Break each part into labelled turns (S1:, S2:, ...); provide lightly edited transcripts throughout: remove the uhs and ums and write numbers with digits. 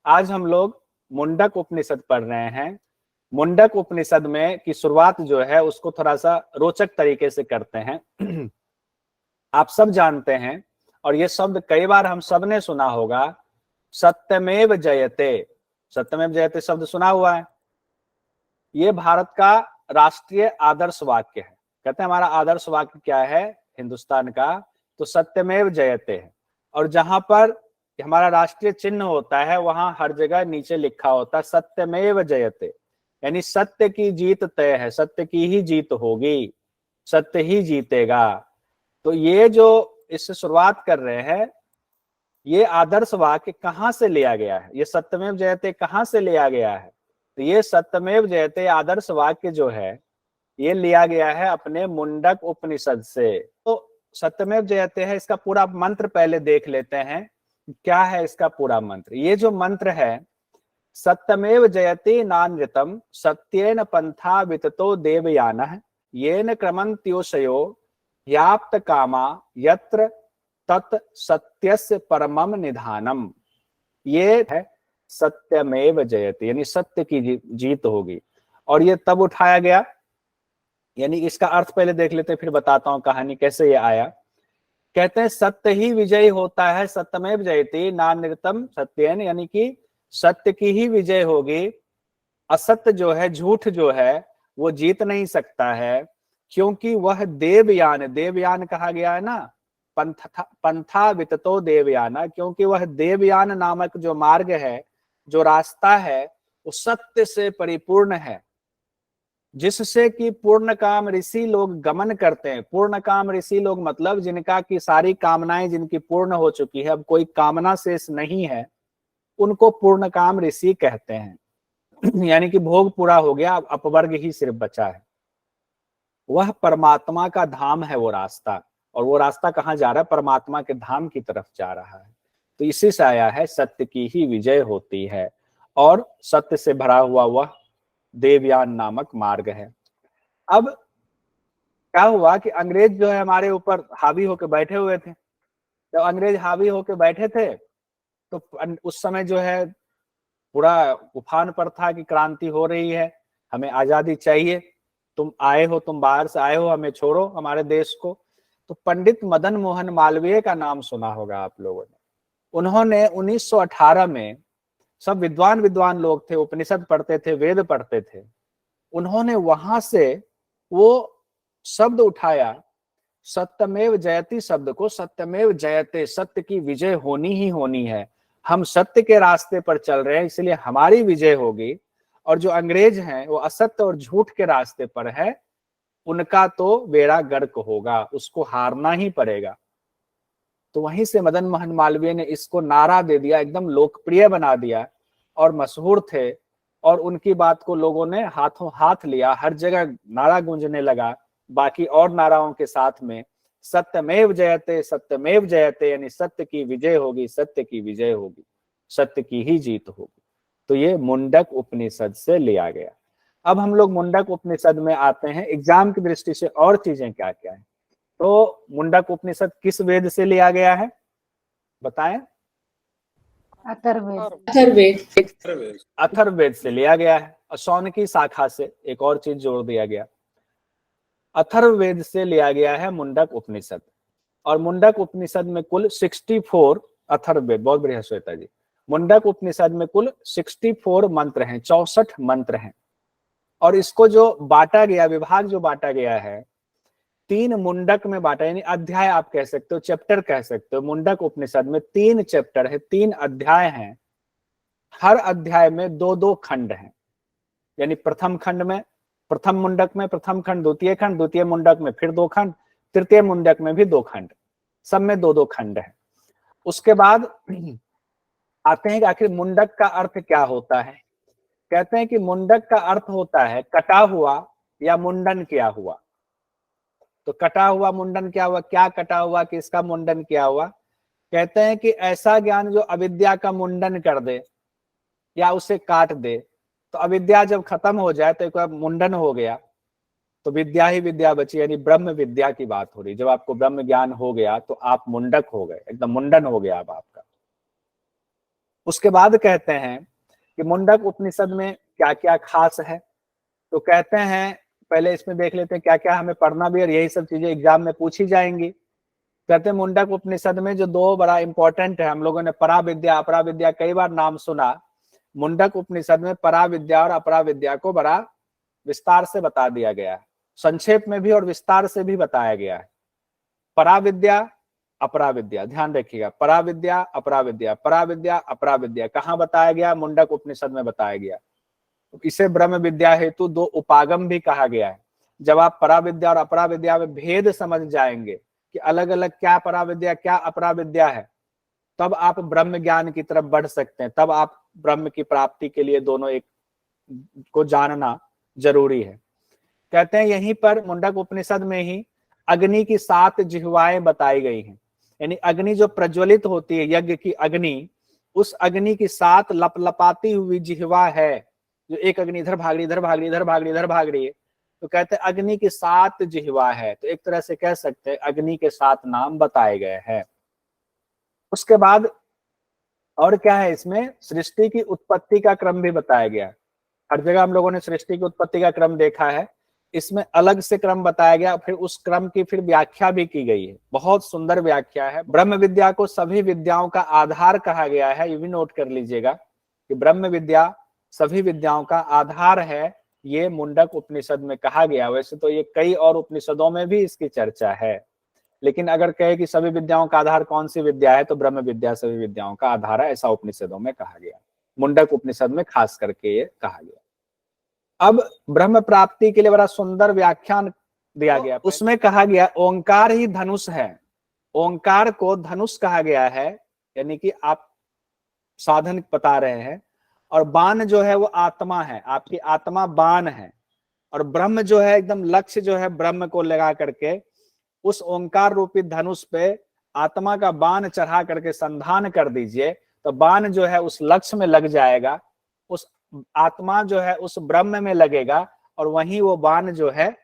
S1: आज हम लोग मुंडक उपनिषद पढ़ रहे हैं। मुंडक उपनिषद में की शुरुआत जो है उसको थोड़ा सा रोचक तरीके से करते हैं। आप सब जानते हैं और ये शब्द कई बार हम सब ने सुना होगा, सत्यमेव जयते। सत्यमेव जयते शब्द सुना हुआ है। ये भारत का राष्ट्रीय आदर्श वाक्य है। कहते हैं हमारा आदर्श वाक्य क्या है हिंदुस्तान का, तो सत्यमेव जयते है। और जहां पर हमारा राष्ट्रीय चिन्ह होता है वहां हर जगह नीचे लिखा होता है सत्यमेव जयते, यानी सत्य की जीत तय है, सत्य की ही जीत होगी, सत्य ही जीतेगा। तो ये जो इससे शुरुआत कर रहे हैं, ये आदर्श वाक्य कहां से लिया गया है, ये सत्यमेव जयते कहां से लिया गया है? तो ये सत्यमेव जयते आदर्श वाक्य जो है ये लिया गया है अपने मुंडक उपनिषद से। तो सत्यमेव जयते है, इसका पूरा मंत्र पहले देख लेते हैं क्या है इसका पूरा मंत्र। ये जो मंत्र है, सत्यमेव जयते नानृतम सत्येन पंथा विततो देवयानः येन क्रमन्त्योषयो याप्त कामा यत्र तत् सत्यस्य परमम निधानम। ये है सत्यमेव जयते, यानी सत्य की जीत होगी। और ये तब उठाया गया, यानी इसका अर्थ पहले देख लेते फिर बताता हूं कहानी कैसे ये आया। कहते हैं सत्य ही विजय होता है, सत्यमेव जयते नानृतम सत्येन, यानी कि सत्य की ही विजय होगी। असत्य जो है, झूठ जो है, वो जीत नहीं सकता है, क्योंकि वह देवयान, देवयान कहा गया है ना, पंथा विततो देवयाना, क्योंकि वह देवयान नामक जो मार्ग है, जो रास्ता है, वो सत्य से परिपूर्ण है, जिससे कि पूर्ण काम ऋषि लोग गमन करते हैं। पूर्ण काम ऋषि लोग मतलब जिनका की सारी कामनाएं जिनकी पूर्ण हो चुकी है, अब कोई कामना शेष नहीं है, उनको पूर्ण काम ऋषि कहते हैं। यानी कि भोग पूरा हो गया, अब अपवर्ग ही सिर्फ बचा है। वह परमात्मा का धाम है वो रास्ता, और वो रास्ता कहाँ जा रहा है? परमात्मा के धाम की तरफ जा रहा है। तो इसी से आया है सत्य की ही विजय होती है, और सत्य से भरा हुआ वह देवयान नामक मार्ग है। अब क्या हुआ कि अंग्रेज जो है हमारे ऊपर हावी होकर बैठे हुए थे। जब अंग्रेज हावी होकर बैठे थे तो उस समय जो है पूरा उफान पर था कि क्रांति हो रही है, हमें आजादी चाहिए, तुम आए हो, तुम बाहर से आए हो, हमें छोड़ो हमारे देश को। तो पंडित मदन मोहन मालवीय का नाम सुना होगा आप लोगों ने। उन्होंने 1918 में, सब विद्वान लोग थे, उपनिषद पढ़ते थे, वेद पढ़ते थे, उन्होंने वहां से वो शब्द उठाया, सत्यमेव जयते शब्द को, सत्यमेव जयते, सत्य की विजय होनी ही होनी है, हम सत्य के रास्ते पर चल रहे हैं इसलिए हमारी विजय होगी। और जो अंग्रेज हैं वो असत्य और झूठ के रास्ते पर है, उनका तो बेड़ा गर्क होगा, उसको हारना ही पड़ेगा। तो वहीं से मदन मोहन मालवीय ने इसको नारा दे दिया, एकदम लोकप्रिय बना दिया, और मशहूर थे, और उनकी बात को लोगों ने हाथों हाथ लिया, हर जगह नारा गूंजने लगा बाकी और नाराओं के साथ में, सत्यमेव जयते, यानी सत्य की विजय होगी, सत्य की विजय होगी, सत्य की ही जीत होगी। तो ये मुंडक उपनिषद से लिया गया। अब हम लोग मुंडक उपनिषद में आते हैं, एग्जाम की दृष्टि से और चीजें क्या क्या है। तो मुंडक उपनिषद किस वेद से लिया गया है बताएं?
S2: अथर्ववेद।
S1: अथर्ववेद से लिया गया है, और शौनकी शाखा से एक और चीज जोड़ दिया गया, अथर्ववेद से लिया गया है मुंडक उपनिषद। और मुंडक उपनिषद में कुल 64, अथर्ववेद, बहुत बढ़िया श्वेता जी, मुंडक उपनिषद में कुल 64 मंत्र हैं, 64 मंत्र हैं। और इसको जो बांटा गया, विभाग जो बांटा गया है, 3 मुंडक में बांटा, यानी अध्याय आप कह सकते हो, चैप्टर कह सकते हो। मुंडक उपनिषद में 3 चैप्टर है, 3 अध्याय हैं, हर अध्याय में 2-2 खंड हैं। यानी प्रथम खंड में, प्रथम मुंडक में प्रथम खंड, द्वितीय खंड, द्वितीय मुंडक में फिर 2 खंड, तृतीय मुंडक में भी 2 खंड, सब में 2-2 खंड है। उसके बाद आते हैं कि आखिर मुंडक का अर्थ क्या होता है। कहते हैं कि मुंडक का अर्थ होता है कटा हुआ या मुंडन किया हुआ। तो कटा हुआ, मुंडन क्या हुआ, क्या कटा हुआ, किसका मुंडन किया हुआ? कहते हैं कि ऐसा ज्ञान जो अविद्या का मुंडन कर दे या उसे काट दे। तो अविद्या जब खत्म हो जाए तो एक बार मुंडन हो गया तो विद्या ही विद्या बची, यानी ब्रह्म विद्या की बात हो रही। जब आपको ब्रह्म ज्ञान हो गया तो आप मुंडक हो गए, एकदम मुंडन हो गया अब आपका। उसके बाद कहते हैं कि मुंडक उपनिषद में क्या क्या खास है। तो कहते हैं पहले इसमें देख लेते हैं क्या क्या हमें पढ़ना भी, और यही सब चीजें एग्जाम में पूछी जाएंगी। कहते हैं मुंडक उपनिषद में जो दो बड़ा इंपॉर्टेंट है, हम लोगों ने पराविद्या अपराविद्या कई बार नाम सुना। मुंडक उपनिषद में पराविद्या और अपराविद्या को बड़ा विस्तार से बता दिया गया है, संक्षेप में भी और विस्तार से भी बताया गया है। पराविद्या अपराविद्या, ध्यान रखिएगा, पराविद्या अपराविद्या, पराविद्या अपराविद्या कहाँ बताया गया? मुंडक उपनिषद में बताया गया। इसे ब्रह्म विद्या हेतु दो उपागम भी कहा गया है। जब आप पराविद्या और अपराविद्या में भेद समझ जाएंगे कि अलग अलग क्या पराविद्या क्या अपराविद्या है, तब आप ब्रह्म ज्ञान की तरफ बढ़ सकते हैं। तब आप ब्रह्म की प्राप्ति के लिए दोनों एक को जानना जरूरी है। कहते हैं यहीं पर मुंडक उपनिषद में ही अग्नि की 7 जिह्वाएं बताई गई हैं। यानी अग्नि जो प्रज्वलित होती है, यज्ञ की अग्नि, उस अग्नि की 7 लपलपाती हुई जिह्वा है। जो एक अग्नि इधर भाग रही, इधर भाग रही, इधर भाग रही, इधर भाग रही है, तो कहते हैं अग्नि की 7 जिह्वा है। तो एक तरह से कह सकते हैं अग्नि के 7 नाम बताए गए हैं। उसके बाद और क्या है, इसमें सृष्टि की उत्पत्ति का क्रम भी बताया गया। हर जगह हम लोगों ने सृष्टि की उत्पत्ति का क्रम देखा है, इसमें अलग से क्रम बताया गया, फिर उस क्रम की फिर व्याख्या भी की गई है। बहुत सुंदर व्याख्या है। ब्रह्म विद्या को सभी विद्याओं का आधार कहा गया है, ये भी नोट कर लीजिएगा कि ब्रह्म विद्या सभी विद्याओं का आधार है, ये मुंडक उपनिषद में कहा गया। वैसे तो ये कई और उपनिषदों में भी इसकी चर्चा है, लेकिन अगर कहे कि सभी विद्याओं का आधार कौन सी विद्या है, तो ब्रह्म विद्या सभी विद्याओं का आधार है, ऐसा उपनिषदों में कहा गया। मुंडक उपनिषद में खास करके ये कहा गया। अब ब्रह्म प्राप्ति के लिए बड़ा सुंदर व्याख्यान दिया गया। उसमें कहा गया ओंकार ही धनुष है। ओंकार को धनुष कहा गया है, यानी कि आप साधन बता रहे हैं, और बाण जो है वो आत्मा है, आपकी आत्मा बाण है, और ब्रह्म जो है एकदम लक्ष्य जो है, ब्रह्म को लगा करके उस ओंकार रूपी धनुष पे आत्मा का बाण चढ़ा करके संधान कर दीजिए, तो बाण जो है उस लक्ष्य में लग जाएगा, उस आत्मा जो है उस ब्रह्म में लगेगा, और वहीं वो बाण जो है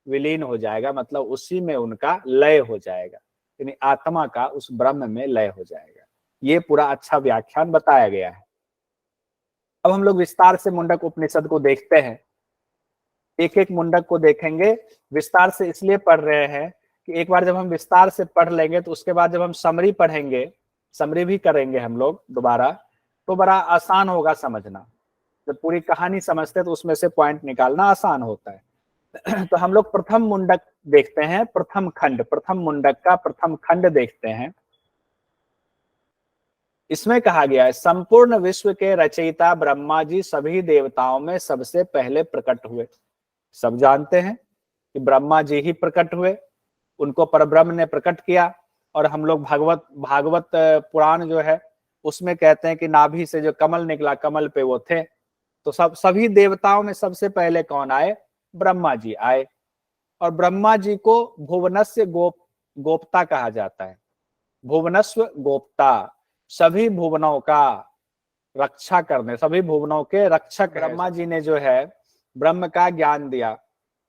S1: विलीन हो जाएगा, मतलब उसी में उनका लय हो जाएगा, यानी आत्मा का उस ब्रह्म में लय हो जाएगा। ये पूरा अच्छा व्याख्यान बताया गया है। अब हम लोग विस्तार से मुंडक उपनिषद को देखते हैं। एक एक मुंडक को देखेंगे। विस्तार से इसलिए पढ़ रहे हैं कि एक बार जब हम विस्तार से पढ़ लेंगे, तो उसके बाद जब हम समरी पढ़ेंगे, समरी भी करेंगे हम लोग दोबारा, तो बड़ा आसान होगा समझना। जब पूरी कहानी समझते हैं तो उसमें से पॉइंट निकालना आसान होता है। तो हम लोग प्रथम मुंडक देखते हैं, प्रथम खंड, प्रथम मुंडक का प्रथम खंड देखते हैं। इसमें कहा गया है संपूर्ण विश्व के रचयिता ब्रह्मा जी सभी देवताओं में सबसे पहले प्रकट हुए। सब जानते हैं कि ब्रह्मा जी ही प्रकट हुए, उनको परब्रह्म ने प्रकट किया। और हम लोग भागवत पुराण जो है उसमें कहते हैं कि नाभि से जो कमल निकला, कमल पे वो थे। तो सभी देवताओं में सबसे पहले कौन आए? ब्रह्मा जी आए। और ब्रह्मा जी को भुवनस्य गोप्ता कहा जाता है। भुवनस्व गोप्ता, सभी भुवनों का रक्षा करने, सभी भुवनों के रक्षक। ब्रह्मा जी ने जो है ब्रह्म का ज्ञान दिया।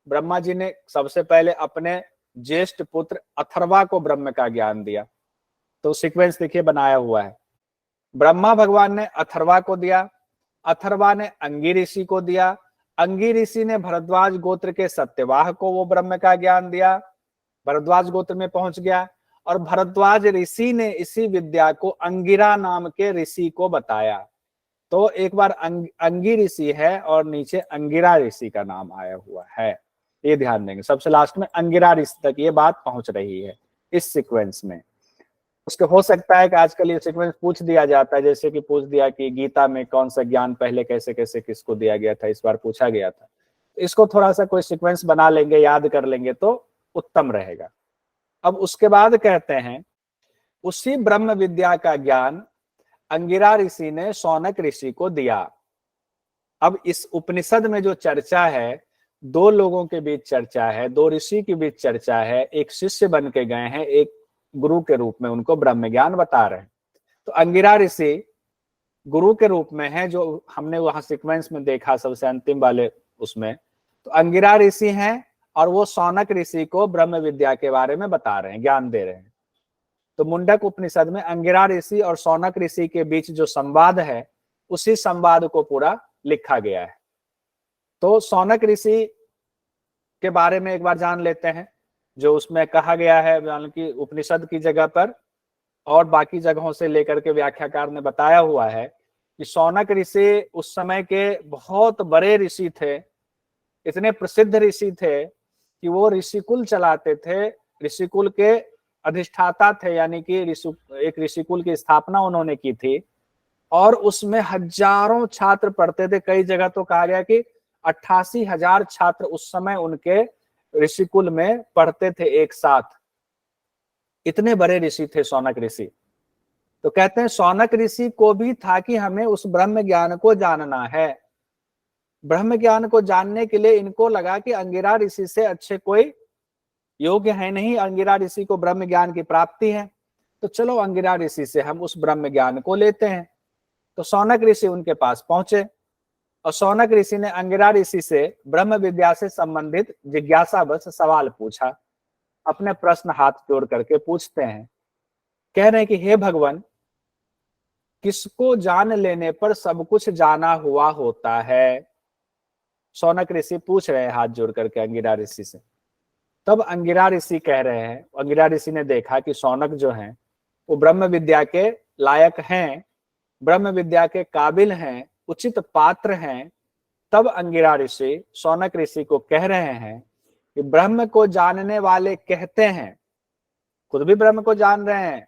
S1: ब्रह्मा जी ने सबसे पहले अपने ज्येष्ठ पुत्र अथर्वा को ब्रह्म का ज्ञान दिया। तो सीक्वेंस देखिए बनाया हुआ है। ब्रह्मा भगवान ने अथर्वा को दिया, अथर्वा ने अंगी ऋषि को दिया, अंगी ऋषि ने भरद्वाज गोत्र के सत्यवाह को वो ब्रह्म का ज्ञान दिया, भरद्वाज गोत्र में पहुंच गया। और भरद्वाज ऋषि ने इसी विद्या को अंगिरा नाम के ऋषि को बताया। तो एक बार अंगी ऋषि है और नीचे अंगिरा ऋषि का नाम आया हुआ है, ये ध्यान देंगे। सबसे लास्ट में अंगिरा ऋषि तक ये बात पहुंच रही है इस सीक्वेंस में। उसके हो सकता है कि आजकल ये सीक्वेंस पूछ दिया जाता है, जैसे कि पूछ दिया कि गीता में कौन सा ज्ञान पहले कैसे कैसे किसको दिया गया था, इस बार पूछा गया था। इसको थोड़ा सा कोई सीक्वेंस बना लेंगे, याद कर लेंगे तो उत्तम रहेगा। अब उसके बाद कहते हैं उसी ब्रह्म विद्या का ज्ञान अंगिरा ऋषि ने शौनक ऋषि को दिया। अब इस उपनिषद में जो चर्चा है, दो लोगों के बीच चर्चा है, दो ऋषि के बीच चर्चा है। एक शिष्य बन के गए हैं, एक गुरु के रूप में उनको ब्रह्म ज्ञान बता रहे हैं। तो अंगिरा ऋषि गुरु के रूप में है, जो हमने वहां सीक्वेंस में देखा सबसे अंतिम वाले उसमें। तो अंगिरा ऋषि हैं और वो शौनक ऋषि को ब्रह्म विद्या के बारे में बता रहे हैं, ज्ञान दे रहे हैं। तो मुंडक उपनिषद में अंगिरा ऋषि और शौनक ऋषि के बीच जो संवाद है उसी संवाद को पूरा लिखा गया है। तो शौनक ऋषि के बारे में एक बार जान लेते हैं। जो उसमें कहा गया है, यानी कि उपनिषद की जगह पर और बाकी जगहों से लेकर के व्याख्याकार ने बताया हुआ है कि शौनक ऋषि उस समय के बहुत बड़े ऋषि थे, इतने प्रसिद्ध ऋषि थे कि वो ऋषिकुल चलाते थे, ऋषिकुल के अधिष्ठाता थे, यानी कि एक ऋषिकुल की स्थापना उन्होंने की थी और उसमें हजारों छात्र पढ़ते थे। कई जगह तो कहा गया कि 88,000 छात्र उस समय उनके ऋषिकुल में पढ़ते थे एक साथ। इतने बड़े ऋषि थे शौनक ऋषि। तो कहते हैं शौनक ऋषि को भी था कि हमें उस ब्रह्म ज्ञान को जानना है। ब्रह्म ज्ञान को जानने के लिए इनको लगा कि अंगिरा ऋषि से अच्छे कोई योग्य है नहीं, अंगिरा ऋषि को ब्रह्म ज्ञान की प्राप्ति है, तो चलो अंगिरा ऋषि से हम उस ब्रह्म ज्ञान को लेते हैं। तो शौनक ऋषि उनके पास पहुंचे और शौनक ऋषि ने अंगिरा ऋषि से ब्रह्म विद्या से संबंधित जिज्ञासावश सवाल पूछा। अपने प्रश्न हाथ जोड़ करके पूछते हैं, कह रहे हैं कि हे भगवान, किसको जान लेने पर सब कुछ जाना हुआ होता है? शौनक ऋषि पूछ रहे हैं हाथ जोड़ करके अंगिरा ऋषि से। तब अंगिरा ऋषि कह रहे हैं, अंगिरा ऋषि ने देखा कि शौनक जो हैं वो ब्रह्म विद्या के लायक हैं, ब्रह्म विद्या के काबिल हैं, उचित पात्र हैं। तब अंगिरा ऋषि शौनक ऋषि को कह रहे हैं कि ब्रह्म को जानने वाले कहते हैं, खुद भी ब्रह्म को जान रहे हैं,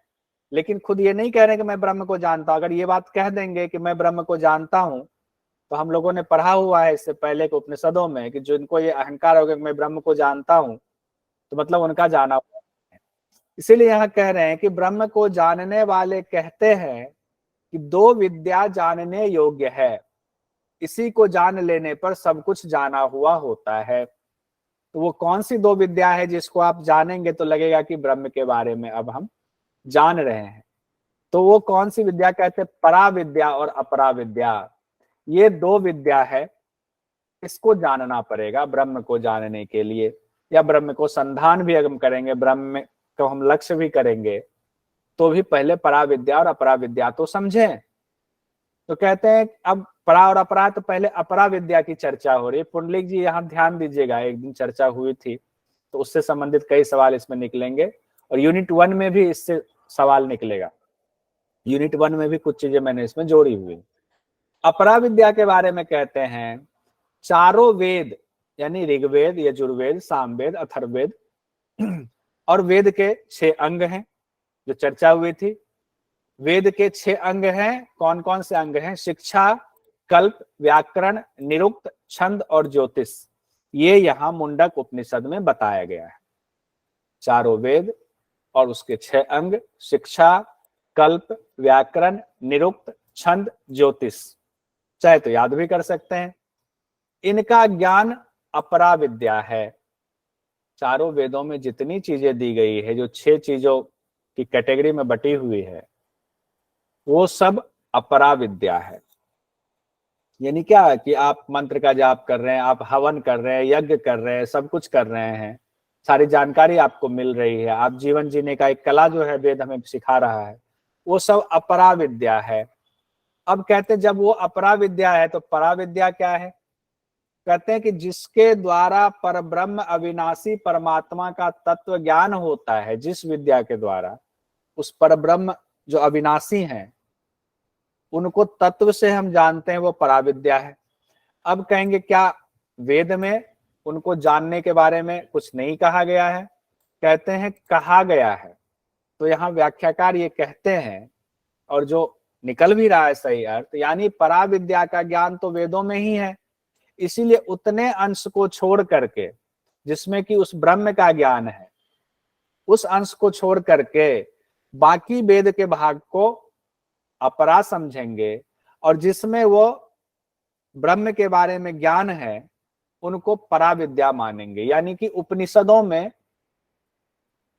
S1: लेकिन खुद ये नहीं कह रहे कि मैं ब्रह्म को जानता हूं। अगर ये बात कह देंगे कि मैं ब्रह्म को जानता हूं, तो हम लोगों ने पढ़ा हुआ है इससे पहले के उपनिषदों में कि जिनको ये अहंकार होगा कि मैं ब्रह्म को जानता हूं, तो मतलब उनका जाना हुआ है। इसीलिए यहाँ कह रहे हैं कि ब्रह्म को जानने वाले कहते हैं कि दो विद्या जानने योग्य है, इसी को जान लेने पर सब कुछ जाना हुआ होता है। तो वो कौन सी दो विद्या है जिसको आप जानेंगे तो लगेगा कि ब्रह्म के बारे में अब हम जान रहे हैं? तो वो कौन सी विद्या कहते हैं? परा विद्या और अपरा विद्या, ये दो विद्या है। इसको जानना पड़ेगा ब्रह्म को जानने के लिए, या ब्रह्म को संधान भी अगर हम करेंगे, ब्रह्म को हम लक्ष्य भी करेंगे, तो भी पहले परा विद्या और अपरा विद्या तो समझें। तो कहते हैं अब परा और अपरा, तो पहले अपरा विद्या की चर्चा हो रही है। पुंडलिक जी यहाँ ध्यान दीजिएगा, एक दिन चर्चा हुई थी तो उससे संबंधित कई सवाल इसमें निकलेंगे और यूनिट 1 में भी इससे सवाल निकलेगा। यूनिट 1 में भी कुछ चीजें मैंने इसमें जोड़ी हुई। अपरा विद्या के बारे में कहते हैं चारों वेद, यानी ऋग्वेद, यजुर्वेद, सामवेद, अथर्ववेद और वेद के 6 अंग हैं जो चर्चा हुई थी। वेद के 6 अंग हैं। कौन कौन से अंग हैं? शिक्षा, कल्प, व्याकरण, निरुक्त, छंद और ज्योतिष। ये यहाँ मुंडक उपनिषद में बताया गया है। चारों वेद और उसके 6 अंग, शिक्षा, कल्प, व्याकरण, निरुक्त, छंद, ज्योतिष। चाहे तो याद भी कर सकते हैं। इनका ज्ञान अपरा विद्या है। चारों वेदों में जितनी चीजें दी गई है, जो 6 चीजों की कैटेगरी में बटी हुई है, वो सब अपरा विद्या है। यानी क्या है कि आप मंत्र का जाप कर रहे हैं, आप हवन कर रहे हैं, यज्ञ कर रहे हैं, सब कुछ कर रहे हैं, सारी जानकारी आपको मिल रही है, आप जीवन जीने का एक कला जो है वेद हमें सिखा रहा है, वो सब अपरा विद्या है। अब कहते हैं जब वो अपरा विद्या है तो परा विद्या क्या है? कहते हैं कि जिसके द्वारा परब्रह्म अविनाशी परमात्मा का तत्व ज्ञान होता है, जिस विद्या के द्वारा उस परब्रह्म जो अविनाशी हैं उनको तत्व से हम जानते हैं, वो पराविद्या है। अब कहेंगे क्या वेद में उनको जानने के बारे में कुछ नहीं कहा गया है? कहते हैं कहा गया है। तो यहाँ व्याख्याकार ये कहते हैं, और जो निकल भी रहा है सही अर्थ, यानी पराविद्या का ज्ञान तो वेदों में ही है, इसीलिए उतने अंश को छोड़ करके जिसमें कि उस ब्रह्म का ज्ञान है, उस अंश को छोड़ करके बाकी वेद के भाग को अपरा समझेंगे, और जिसमें वो ब्रह्म के बारे में ज्ञान है उनको पराविद्या मानेंगे। यानी कि उपनिषदों में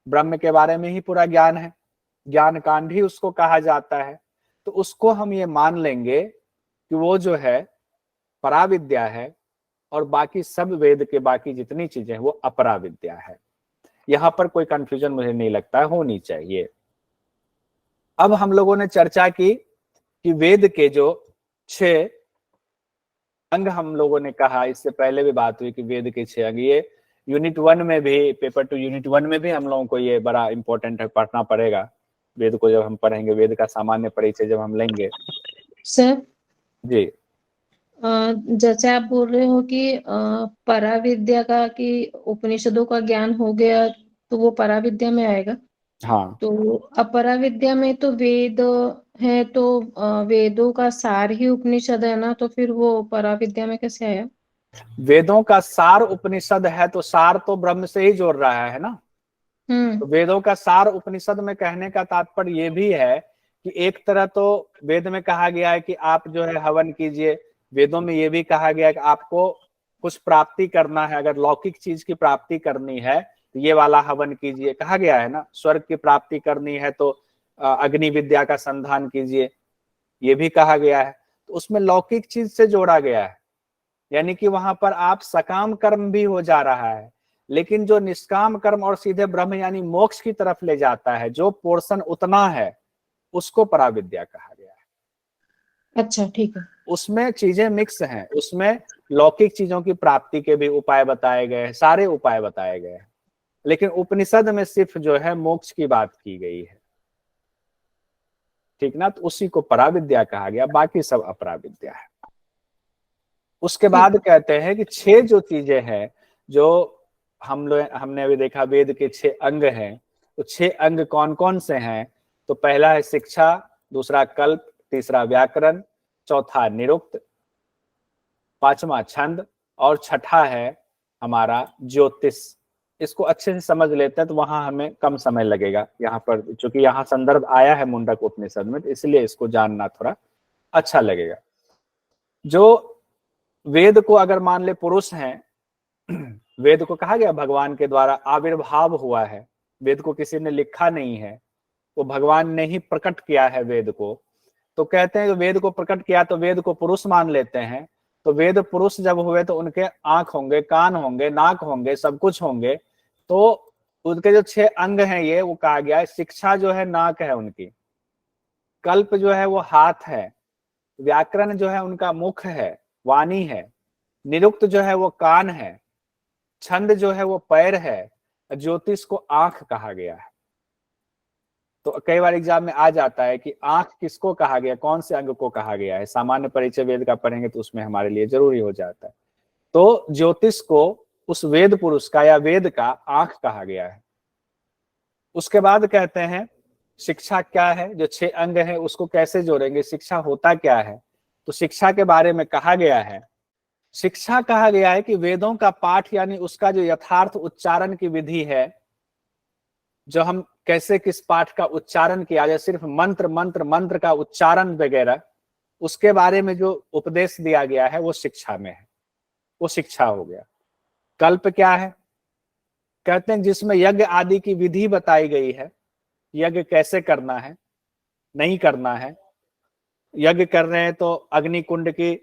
S1: ब्रह्म के बारे में ही पूरा ज्ञान है, ज्ञान कांड ही उसको कहा जाता है, तो उसको हम ये मान लेंगे कि वो जो है पराविद्या है, और बाकी सब वेद के बाकी जितनी चीजें हैं वो अपरा विद्या है। यहाँ पर कोई कंफ्यूजन मुझे नहीं लगता है होनी चाहिए। अब हम लोगों ने चर्चा की कि वेद के जो 6 अंग हम लोगों ने कहा, इससे पहले भी बात हुई कि वेद के 6 अंग, ये यूनिट 1 में भी, पेपर 2 यूनिट 1 में भी हम लोगों को ये बड़ा इंपॉर्टेंट है, पढ़ना पड़ेगा। वेद को जब हम पढ़ेंगे, वेद का सामान्य परिचय जब हम लेंगे।
S2: सर
S1: जी
S2: जैसे आप बोल रहे हो कि पराविद्या का, कि उपनिषदों का ज्ञान हो गया तो वो पराविद्या में आएगा।
S1: हाँ,
S2: तो अपरा विद्या में तो वेद है, तो वेदों का सार ही उपनिषद है ना, तो फिर वो पराविद्या में कैसे आया?
S1: वेदों का सार उपनिषद है, तो सार तो ब्रह्म से ही जोड़ रहा है ना। तो वेदों का सार उपनिषद में कहने का तात्पर्य ये भी है कि एक तरह तो वेद में कहा गया है कि आप जो है हवन कीजिए, वेदों में ये भी कहा गया है कि आपको कुछ प्राप्ति करना है, अगर लौकिक चीज की प्राप्ति करनी है तो ये वाला हवन कीजिए, कहा गया है ना। स्वर्ग की प्राप्ति करनी है तो अग्नि विद्या का संधान कीजिए, ये भी कहा गया है। तो उसमें लौकिक चीज से जोड़ा गया है, यानी कि वहां पर आप सकाम कर्म भी हो जा रहा है, लेकिन जो निष्काम कर्म और सीधे ब्रह्म यानी मोक्ष की तरफ ले जाता है, जो पोर्शन उतना है, उसको पराविद्या कहा गया है।
S2: अच्छा, ठीक है।
S1: उसमें चीजें मिक्स हैं, उसमें लौकिक चीजों की प्राप्ति के भी उपाय बताए गए हैं, सारे उपाय बताए गए हैं, लेकिन उपनिषद में सिर्फ जो है मोक्ष की बात की गई है, ठीक ना। तो उसी को पराविद्या कहा गया, बाकी सब अपराविद्या है। उसके बाद कहते हैं कि 6 जो चीजें हैं, जो हमने अभी देखा, वेद के 6 अंग हैं। तो 6 अंग कौन कौन से हैं? तो पहला है शिक्षा, दूसरा कल्प, तीसरा व्याकरण, चौथा निरुक्त, पांचवा छंद, और छठा है हमारा ज्योतिष। इसको अच्छे से समझ लेते हैं तो वहां हमें कम समय लगेगा। यहाँ पर चूंकि यहाँ संदर्भ आया है मुंडक उपनिषद में, तो इसलिए इसको जानना थोड़ा अच्छा लगेगा। जो वेद को अगर मान ले पुरुष हैं, वेद को कहा गया भगवान के द्वारा आविर्भाव हुआ है, वेद को किसी ने लिखा नहीं है, वो भगवान ने ही प्रकट किया है वेद को। तो कहते हैं कि वेद को प्रकट किया तो वेद को पुरुष मान लेते हैं। तो वेद पुरुष जब हुए तो उनके आंख होंगे, कान होंगे, नाक होंगे, सब कुछ होंगे। तो उनके जो 6 अंग हैं, ये वो कहा गया है। शिक्षा जो है नाक है उनकी, कल्प जो है वो हाथ है, व्याकरण जो है उनका मुख है, वाणी है, निरुक्त जो है वो कान है, छंद जो है वो पैर है, ज्योतिष को आंख कहा गया है। तो कई बार एग्जाम में आ जाता है कि आंख किसको कहा गया, कौन से अंग को कहा गया है। सामान्य परिचय वेद का पढ़ेंगे तो उसमें हमारे लिए जरूरी हो जाता है। तो ज्योतिष को उस वेद पुरुष का या वेद का आंख कहा गया है। उसके बाद कहते हैं शिक्षा क्या है, जो 6 अंग है उसको कैसे जोड़ेंगे, शिक्षा होता क्या है। तो शिक्षा के बारे में कहा गया है, शिक्षा कहा गया है कि वेदों का पाठ यानी उसका जो यथार्थ उच्चारण की विधि है, जो हम कैसे किस पाठ का उच्चारण किया जाए, सिर्फ मंत्र मंत्र मंत्र का उच्चारण वगैरह, उसके बारे में जो उपदेश दिया गया है वो शिक्षा में है, वो शिक्षा हो गया। कल्प क्या है? कहते हैं जिसमें यज्ञ आदि की विधि बताई गई है, यज्ञ कैसे करना है, नहीं करना है। यज्ञ कर रहे हैं तो अग्नि कुंड की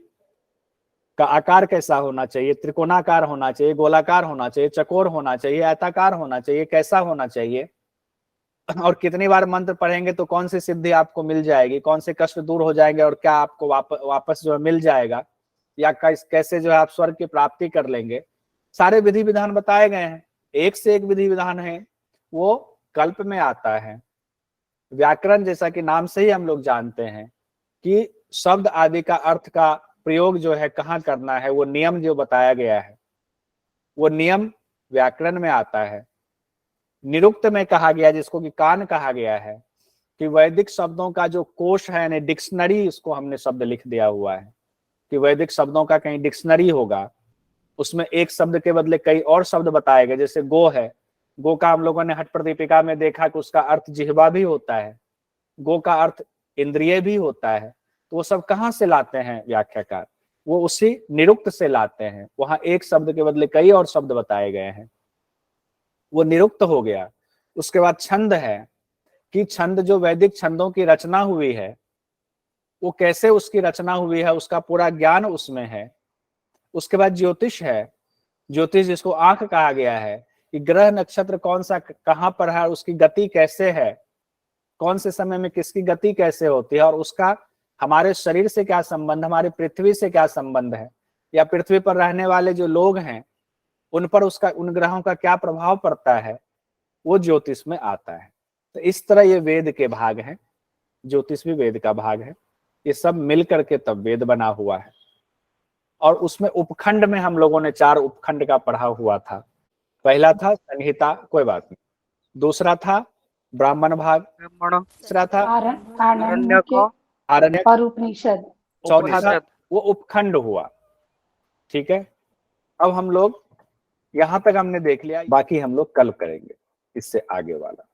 S1: का आकार कैसा होना चाहिए, त्रिकोणाकार होना चाहिए, गोलाकार होना चाहिए, चकोर होना चाहिए, आयताकार होना चाहिए, कैसा होना चाहिए, और कितनी बार मंत्र पढ़ेंगे तो कौन सी सिद्धि आपको मिल जाएगी, कौन से कष्ट दूर हो जाएंगे, और क्या आपको वापस जो है मिल जाएगा, या कैसे जो है आप स्वर्ग की प्राप्ति कर लेंगे। सारे विधि विधान बताए गए हैं, एक से एक विधि विधान है, वो कल्प में आता है। व्याकरण जैसा कि नाम से ही हम लोग जानते हैं कि शब्द आदि का अर्थ का प्रयोग जो है कहाँ करना है, वो नियम जो बताया गया है, वो नियम व्याकरण में आता है। निरुक्त में कहा गया, जिसको कि कान कहा गया है, कि वैदिक शब्दों का जो कोश है, यानी डिक्शनरी, उसको हमने शब्द लिख दिया हुआ है कि वैदिक शब्दों का कहीं डिक्शनरी होगा, उसमें एक शब्द के बदले कई और शब्द बताए गए। जैसे गो है, गो का हम लोगों ने हठ प्रदीपिका में देखा कि उसका अर्थ जिह्वा भी होता है, गो का अर्थ इंद्रिय भी होता है। तो वो सब कहाँ से लाते हैं व्याख्याकार? वो उसी निरुक्त से लाते हैं, वहां एक शब्द के बदले कई और शब्द बताए गए हैं, वो निरुक्त हो गया। उसके बाद छंद है कि छंद जो वैदिक छंदों की रचना हुई है, वो कैसे उसकी रचना हुई है, उसका पूरा ज्ञान उसमें है। उसके बाद ज्योतिष है, ज्योतिष जिसको आंख कहा गया है, कि ग्रह नक्षत्र कौन सा कहाँ पर है, उसकी गति कैसे है, कौन से समय में किसकी गति कैसे होती है और उसका हमारे शरीर से क्या संबंध, हमारी पृथ्वी से क्या संबंध है, या पृथ्वी पर रहने वाले जो लोग हैं उन पर उसका, उन ग्रहों का क्या प्रभाव पड़ता है, वो ज्योतिष में आता है। तो इस तरह ये वेद के भाग हैं, ज्योतिष भी वेद का भाग है। ये सब मिल करके तब वेद बना हुआ है। और उसमें उपखंड में हम लोगों ने 4 उपखंड का पढ़ा हुआ था। पहला था संहिता, कोई बात नहीं, दूसरा था ब्राह्मण भाग, तीसरा था
S3: आरण्यक
S1: आरण्यक,
S3: और उपनिषद।
S1: चौथा वो उपखंड हुआ। ठीक है, अब हम लोग यहां तक हमने देख लिया, बाकी हम लोग कल करेंगे इससे आगे वाला।